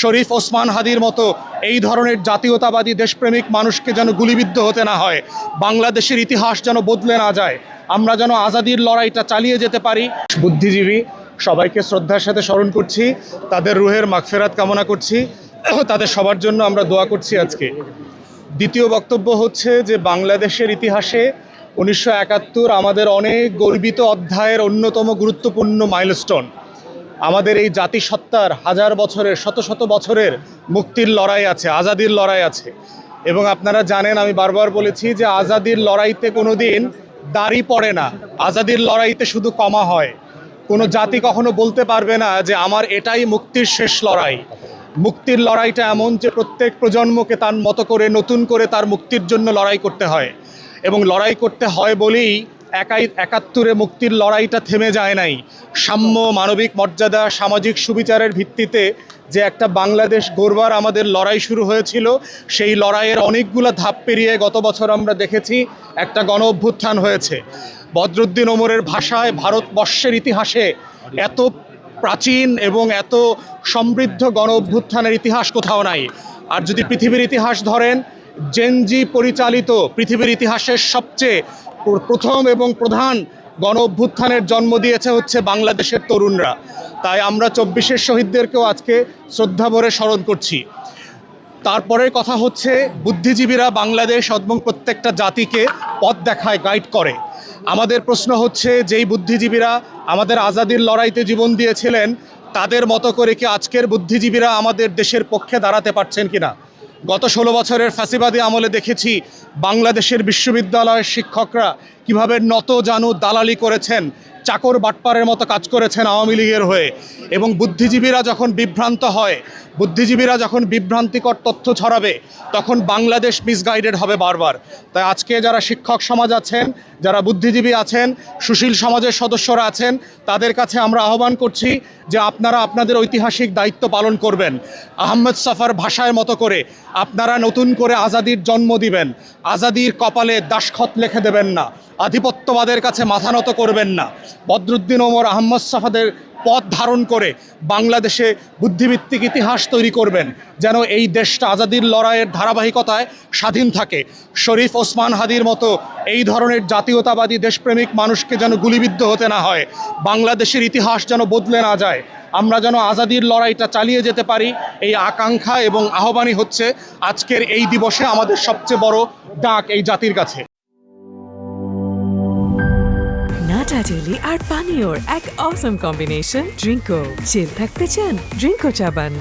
শরীফ ওসমান হাদির মতো এই ধরনের জাতীয়তাবাদী দেশপ্রেমিক মানুষকে যেন গুলিবিদ্ধ হতে না হয়, বাংলাদেশের ইতিহাস যেন বদলে না যায়, আমরা যেন আজাদির লড়াইটা চালিয়ে যেতে পারি। বুদ্ধিজীবী সবাইকে শ্রদ্ধার সাথে স্মরণ করছি, তাদের রুহের মাগফিরাত কামনা করছি, তাদের সবার জন্য আমরা দোয়া করছি। আজকে দ্বিতীয় বক্তব্য হচ্ছে যে বাংলাদেশের ইতিহাসে 1971 আমাদের অনেক গর্বিত অধ্যায়ের অন্যতম গুরুত্বপূর্ণ মাইলস্টোন। আমাদের এই জাতিসত্তার হাজার বছরের শত শত বছরের মুক্তির লড়াই আছে, আজাদির লড়াই আছে। এবং আপনারা জানেন, আমি বারবার বলেছি যে আজাদির লড়াইতে কোনো দিন দাড়ি পড়ে না, আজাদির লড়াইতে শুধু কমা হয়। কোনো জাতি কখনো বলতে পারবে না যে আমার এটাই মুক্তির শেষ লড়াই। মুক্তির লড়াইটা এমন যে প্রত্যেক প্রজন্মকে তার মতো করে নতুন করে তার মুক্তির জন্য লড়াই করতে হয়, এবং লড়াই করতে হয় বলেই 71-এ মুক্তির লড়াইটা থেমে যায় নাই। সাম্য, মানবিক মর্যাদা, সামাজিক সুবিচারের ভিত্তিতে যে একটা বাংলাদেশ গড়বার আমাদের লড়াই শুরু হয়েছিল, সেই লড়াইয়ের অনেকগুলো ধাপ পেরিয়ে গত বছর আমরা দেখেছি একটা গণ অভ্যুত্থান হয়েছে। বদরুদ্দিন ওমরের ভাষায় ভারতবর্ষের ইতিহাসে এত প্রাচীন এবং এত সমৃদ্ধ গণ অভ্যুত্থানের ইতিহাস কোথাও নাই। আর যদি পৃথিবীর ইতিহাস ধরেন, জেনজি পরিচালিত পৃথিবীর ইতিহাসের সবচেয়ে প্রথম এবং প্রধান গণ অভ্যুত্থানের জন্ম দিয়েছে হচ্ছে বাংলাদেশের তরুণরা। তাই আমরা 24-এর শহীদদেরকেও আজকে শ্রদ্ধাভরে স্মরণ করছি। তারপরের কথা হচ্ছে বুদ্ধিজীবীরা বাংলাদেশ এবং প্রত্যেকটা জাতিকে পথ দেখায়, গাইড করে। আমাদের প্রশ্ন হচ্ছে, যেই বুদ্ধিজীবীরা আমাদের আজাদির লড়াইতে জীবন দিয়েছিলেন, তাদের মতো করে কি আজকের বুদ্ধিজীবীরা আমাদের দেশের পক্ষে দাঁড়াতে পারছেন কিনা? গত 16 বছরের ফ্যাসিবাদী আমলে দেখেছি বাংলাদেশের বিশ্ববিদ্যালয়ের শিক্ষকরা কিভাবে নত জানু দালালি করেছেন, চাকর বাটপারের মতো কাজ করেছেন আওয়ামী লীগের হয়ে। এবং বুদ্ধিজীবীরা যখন বিভ্রান্ত হয়, বুদ্ধিজীবীরা যখন বিভ্রান্তিকর তথ্য ছড়াবে, তখন বাংলাদেশ মিসগাইডেড হবে বারবার। তাই আজকে যারা শিক্ষক সমাজ আছেন, যারা বুদ্ধিজীবী আছেন, সুশীল সমাজের সদস্যরা আছেন, তাদের কাছে আমরা আহ্বান করছি যে আপনারা আপনাদের ঐতিহাসিক দায়িত্ব পালন করবেন। আহমেদ ছফার ভাষার মতো করে আপনারা নতুন করে আজাদির জন্ম দিবেন। আজাদির কপালে দাশখত লিখে দেবেন না, আধিপত্যবাদের কাছে মাথা নত করবেন না। বদরুদ্দিন ওমর, আহমদ ছফাদের পথ ধারণ করে বাংলাদেশে বুদ্ধিভিত্তিক ইতিহাস তৈরি করবেন, যেন এই দেশটা আজাদির লড়াইয়ের ধারাবাহিকতায় স্বাধীন থাকে। শরীফ ওসমান হাদির মতো এই ধরনের জাতীয়তাবাদী দেশপ্রেমিক মানুষকে যেন গুলিবিদ্ধ হতে না হয়, বাংলাদেশের ইতিহাস যেন বদলে না যায়, আমরা যেন আজাদির লড়াইটা চালিয়ে যেতে পারি, এই আকাঙ্ক্ষা এবং আহ্বানই হচ্ছে আজকের এই দিবসে আমাদের সবচেয়ে বড় ডাক এই জাতির কাছে। নাটা জেলি আর পানীয়র এক অসম কম্বিনেশন ড্রিঙ্কো। চিল থাকতে চান? ড্রিঙ্কো চাবান।